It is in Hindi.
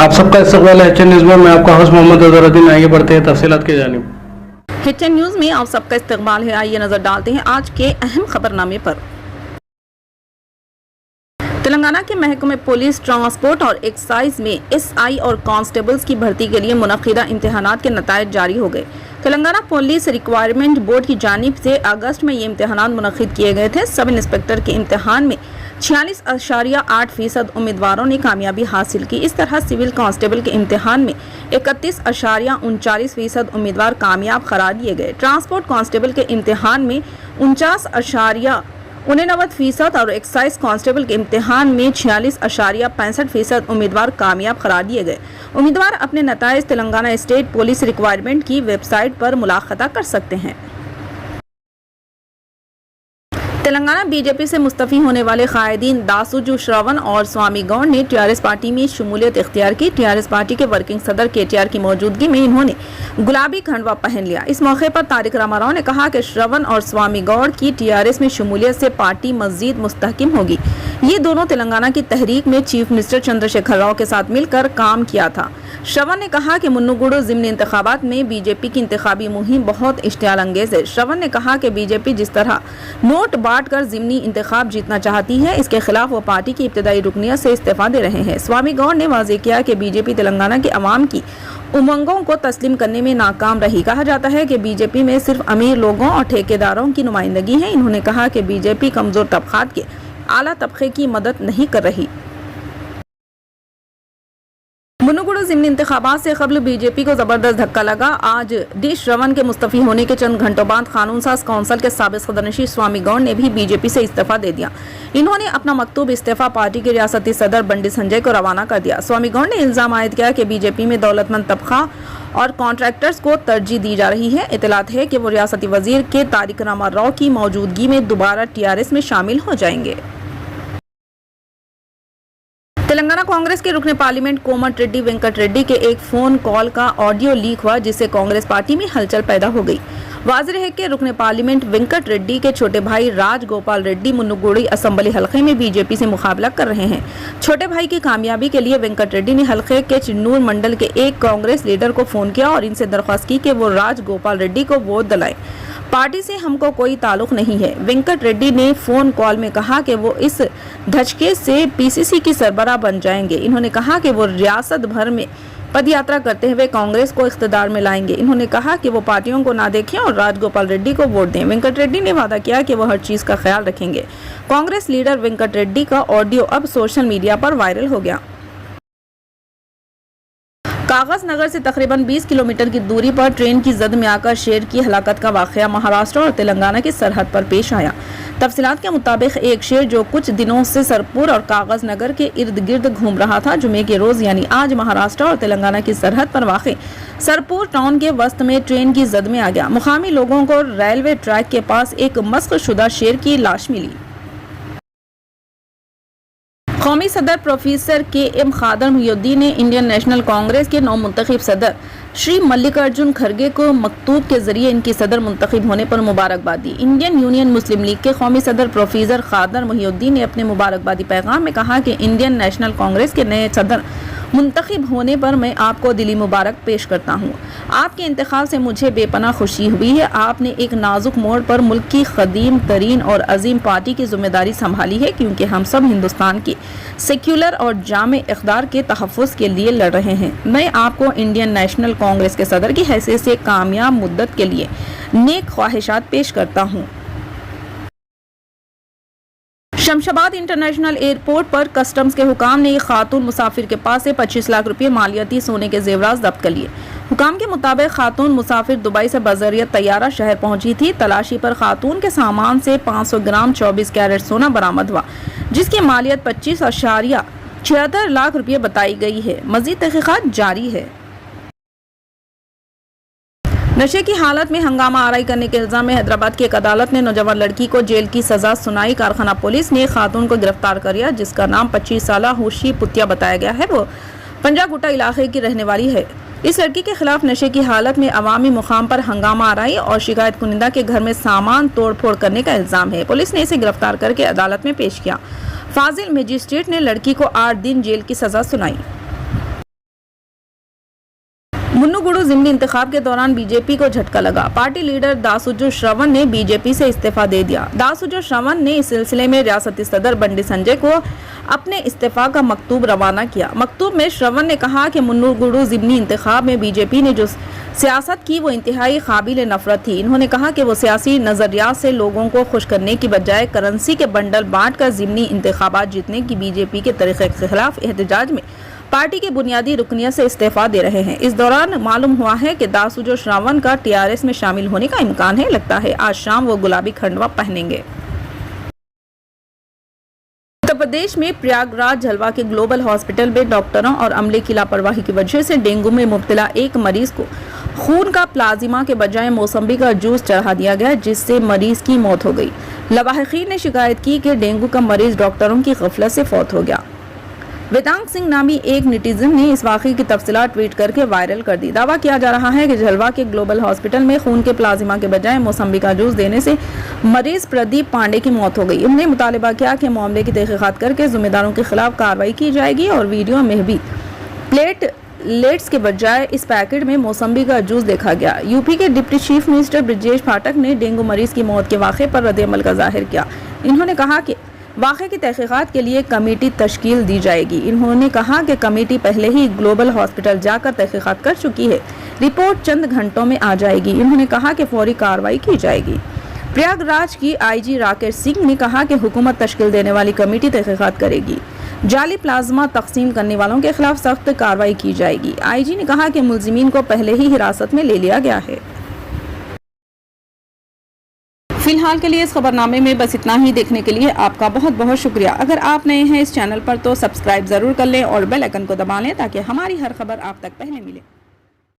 आप सबका इस्तकबाल है एचएन न्यूज़ में। मैं आपका होस्ट मोहम्मद अजहरुद्दीन। आगे बढ़ते हैं तफसीलात की जानिब। एचएन न्यूज़ में आप सबका इस्तकबाल है। आइए नजर डालते हैं आज के अहम खबरनामे पर। तेलंगाना के महकमे पुलिस, ट्रांसपोर्ट और एक्साइज में एसआई और कांस्टेबल्स की भर्ती के लिए मुनक्किदा इम्तिहानात के नताइज जारी हो गए। तेलंगाना पुलिस रिक्वायरमेंट बोर्ड की जानिब से अगस्त में ये इम्तिहानात मुनक्किद किए गए थे। सब इंस्पेक्टर के इम्तिहान में 46.8% उम्मीदवारों ने कामयाबी हासिल की। इस तरह सिविल कांस्टेबल के इम्तिहान में 31.39% उम्मीदवार कामयाब करार दिए गए। ट्रांसपोर्ट कांस्टेबल के इम्तिहान में 49.89% और एक्साइज कांस्टेबल के इम्तिहान में 46.65% उम्मीदवार कामयाब करार दिए गए। उम्मीदवार अपने नताइज तेलंगाना स्टेट पुलिस रिक्वायरमेंट की वेबसाइट पर मुलाक़ात कर सकते हैं। तेलंगाना बीजेपी से मुस्तफ़ी होने वाले कायदीन दासुजू श्रवण और स्वामी गौड़ ने टीआरएस पार्टी में शमूलियत इख्तियार की। टीआरएस पार्टी के वर्किंग सदर केटीआर की मौजूदगी में इन्होंने गुलाबी खंडवा पहन लिया। इस मौके पर तारिक रामाराव ने कहा कि श्रवण और स्वामी गौड़ की टीआरएस में शमूलियत से पार्टी मजीद मुस्तहकिम होगी। ये दोनों तेलंगाना की तहरीक में चीफ मिनिस्टर चंद्रशेखर राव के साथ मिलकर काम किया था। श्रवण ने कहा कि मुन्नुगुडु ज़िमनी इंतखाबात में बीजेपी की इंतखाबी मुहिम बहुत इश्तियाल अंगेज है। श्रवण ने कहा कि बीजेपी जिस तरह नोट बांट कर ज़िमनी इंतखाब जीतना चाहती है, इसके खिलाफ वो पार्टी की इब्तदाई रुकनियत से इस्तीफा दे रहे हैं। स्वामी गौड़ ने वाज़ेह किया कि बीजेपी तेलंगाना के अवाम की उमंगों को तस्लीम करने में नाकाम रही। कहा जाता है कि बीजेपी में सिर्फ अमीर लोगों और ठेकेदारों की नुमाइंदगी है। इन्होंने कहा कि बीजेपी कमजोर तबकात के आला तबके की मदद नहीं कर रही। मुन्नुगुडु ज़िमनी इंतखाबात से कबल बीजेपी को जबरदस्त धक्का लगा। आज डी श्रवण के मुस्तफ़ी होने के चंद घंटों बाद कानून साज कौंसिल के साबिक़ सदरनशीन स्वामी गौड़ ने भी बीजेपी से इस्तीफा दे दिया। इन्होंने अपना मकतूब इस्तीफा पार्टी के रियासती सदर बंडी संजय को रवाना कर दिया। स्वामी गौड़ ने इल्जाम आयद किया कि बीजेपी में दौलतमंद तबका और कॉन्ट्रैक्टर्स को तरजीह दी जा रही है। इतलात है कि वो रियासती वजीर के तारिक रामाराव की मौजूदगी में दोबारा टीआरएस में शामिल हो जाएंगे। तेलंगाना कांग्रेस के रुकने पार्लियामेंट कोमट रेड्डी वेंकट रेड्डी के एक फोन कॉल का ऑडियो लीक हुआ, जिससे कांग्रेस पार्टी में हलचल पैदा हो गई। वाज़ेह है कि रुकने पार्लियामेंट वेंकट रेड्डी के छोटे भाई राज गोपाल रेड्डी मुन्नुगुडी असेंबली हलके में बीजेपी से मुकाबला कर रहे हैं। छोटे भाई की कामयाबी के लिए वेंकट रेड्डी ने हलके के चिन्नूर मंडल के एक कांग्रेस लीडर को फोन किया और इनसे दरख्वास्त की कि वो राज गोपाल रेड्डी को वोट दिलाएं। पार्टी से हमको कोई ताल्लुक नहीं है। वेंकट रेड्डी ने फोन कॉल में कहा कि वो इस धचके से पीसीसी की सरबराह बन जाएंगे। इन्होंने कहा कि वो रियासत भर में पदयात्रा करते हुए कांग्रेस को इख्तिदार में लाएंगे। इन्होंने कहा कि वो पार्टियों को ना देखें और राजगोपाल रेड्डी को वोट दें। वेंकट रेड्डी ने वादा किया कि वो हर चीज का ख्याल रखेंगे। कांग्रेस लीडर वेंकट रेड्डी का ऑडियो अब सोशल मीडिया पर वायरल हो गया। कागज नगर से तकरीबन 20 किलोमीटर की दूरी पर ट्रेन की जद में आकर शेर की हलाकत का वाकया महाराष्ट्र और तेलंगाना की सरहद पर पेश आया। तफसीलात के मुताबिक एक शेर जो कुछ दिनों से सरपुर और कागज नगर के इर्द गिर्द घूम रहा था, जुमे के रोज यानी आज महाराष्ट्र और तेलंगाना की सरहद पर वाक़ सरपुर टाउन के वस्त में ट्रेन की जद में आ गया। मुकामी लोगों को रेलवे ट्रैक के पास एक मस्क शुदा शेर की लाश मिली। कौमी सदर प्रोफेसर के.एम. खादर मुहिउद्दीन ने इंडियन नेशनल कांग्रेस के नौमुंतखब सदर श्री मल्लिकार्जुन खड़गे को मकतूब के जरिए इनकी सदर मुंतखब होने पर मुबारकबाद दी। इंडियन यूनियन मुस्लिम लीग के कौमी सदर प्रोफेसर खादर मुहिउद्दीन ने अपने मुबारकबादी पैगाम में कहा कि इंडियन नेशनल कांग्रेस के नए सदर मुंतखब होने पर मैं आपको दिली मुबारक पेश करता हूँ। आपके इंतखाब से मुझे बेपनाह खुशी हुई है। आपने एक नाजुक मोड़ पर मुल्क की कदीम तरीन और अजीम पार्टी की जिम्मेदारी संभाली है, क्योंकि हम सब हिंदुस्तान की सेक्युलर और जामे इक़्तिदार के तहफ़्फ़ुज़ के लिए लड़ रहे हैं। मैं आपको इंडियन नेशनल कांग्रेस के सदर की हैसियत से कामयाब मुद्दत के लिए नेक ख्वाहिशात पेश करता हूँ। शमशाबाद इंटरनेशनल एयरपोर्ट पर कस्टम्स के हुकाम ने एक खातून मुसाफिर के पास से 25 लाख रुपये मालियाती सोने के जेवरात जब्त कर लिए। हुकाम के मुताबिक खातून मुसाफिर दुबई से बज़रियत तैयारा शहर पहुंची थी। तलाशी पर खातून के सामान से 500 ग्राम 24 कैरेट सोना बरामद हुआ, जिसकी मालियत 25.76 लाख रुपये बताई गई है। मज़ीद तहक़ीक़ात जारी है। नशे की हालत में हंगामा आराई करने के इल्जाम में हैदराबाद की एक अदालत ने नौजवान लड़की को जेल की सजा सुनाई। कारखाना पुलिस ने एक खातून को गिरफ्तार कर लिया, जिसका नाम 25 साला होशी पुतिया बताया गया है। वो पंजागुट्टा इलाके की रहने वाली है। इस लड़की के खिलाफ नशे की हालत में अवामी मुकाम पर हंगामा आराई और शिकायत कुनिंदा के घर में सामान तोड़ फोड़ करने का इल्जाम है। पुलिस ने इसे गिरफ्तार करके अदालत में पेश किया। फाजिल मजिस्ट्रेट ने लड़की को 8 दिन जेल की सजा सुनाई। मुन्नू गुरु जिमनी इंतखाब के दौरान बीजेपी को झटका लगा। पार्टी लीडर दासुजो श्रवण ने बीजेपी से इस्तीफा दे दिया। दासुजो श्रवण ने इस सिलसिले में रियासती सदर बंडी संजय को अपने इस्तीफा का मकतूब रवाना किया। मकतूब में श्रवण ने कहा कि मुन्नू गुरु जिमनी इंतखाब में बीजेपी ने जो सियासत की वो इंतहाई काबिल नफरत थी। इन्होंने कहा कि वो सियासी नजरियात से लोगों को खुश करने की बजाय करेंसी के बंडल बांटकर जिमनी इंतखाबात जीतने की बीजेपी के तरीके के खिलाफ एहतजाज में पार्टी की बुनियादी रुकनियत से इस्तीफा दे रहे हैं। इस दौरान मालूम हुआ है कि दासुजो श्रावण का टीआरएस में शामिल होने का इम्कान है। लगता है आज शाम वो गुलाबी खंडवा पहनेंगे। उत्तर प्रदेश में प्रयागराज झलवा के ग्लोबल हॉस्पिटल में डॉक्टरों और अमले की लापरवाही की वजह से डेंगू में मुब्तला एक मरीज को खून का प्लाज्मा के बजाय मौसम्बी का जूस चढ़ा दिया गया, जिससे मरीज की मौत हो गई। लवाहिकीन ने शिकायत की कि डेंगू का मरीज डॉक्टरों की गफलत से फौत हो गया। वेदांग सिंह नामी एक नेटिजन ने इस वाक़े की तफसीलात ट्वीट करके वायरल कर दी। दावा किया जा रहा है कि झलवा के ग्लोबल हॉस्पिटल में खून के प्लाज्मा के बजाय मौसम्बी का जूस देने से मरीज प्रदीप पांडे की मौत हो गई। उन्होंने मुतालबा किया कि मामले की तहकीकात करके जिम्मेदारों के खिलाफ कार्रवाई की जाएगी और वीडियो में भी प्लेट्स के बजाय इस पैकेट में मौसम्बी का जूस देखा गया। यूपी के deputy chief minister Brajesh Pathak ने डेंगू मरीज की मौत के वाक़े पर रद्द-ए-अमल का जाहिर किया। इन्होंने कहा कि वाक़े की तहकीकात के लिए कमेटी तश्कील दी जाएगी। इन्होंने कहा कि कमेटी पहले ही ग्लोबल हॉस्पिटल जाकर तहकीकात कर चुकी है, रिपोर्ट चंद घंटों में आ जाएगी। इन्होंने कहा कि फौरी कार्रवाई की जाएगी। प्रयागराज की आईजी राकेश सिंह ने कहा कि हुकूमत तश्कील देने वाली कमेटी तहकीकात करेगी। जाली प्लाज्मा तकसीम करने वालों के खिलाफ सख्त कार्रवाई की जाएगी। आईजी ने कहा कि मुलजिमीन को पहले ही हिरासत में ले लिया गया है। फिलहाल के लिए इस खबरनामे में बस इतना ही। देखने के लिए आपका बहुत बहुत शुक्रिया। अगर आप नए हैं इस चैनल पर तो सब्सक्राइब ज़रूर कर लें और बेल आइकन को दबा लें ताकि हमारी हर खबर आप तक पहले मिले।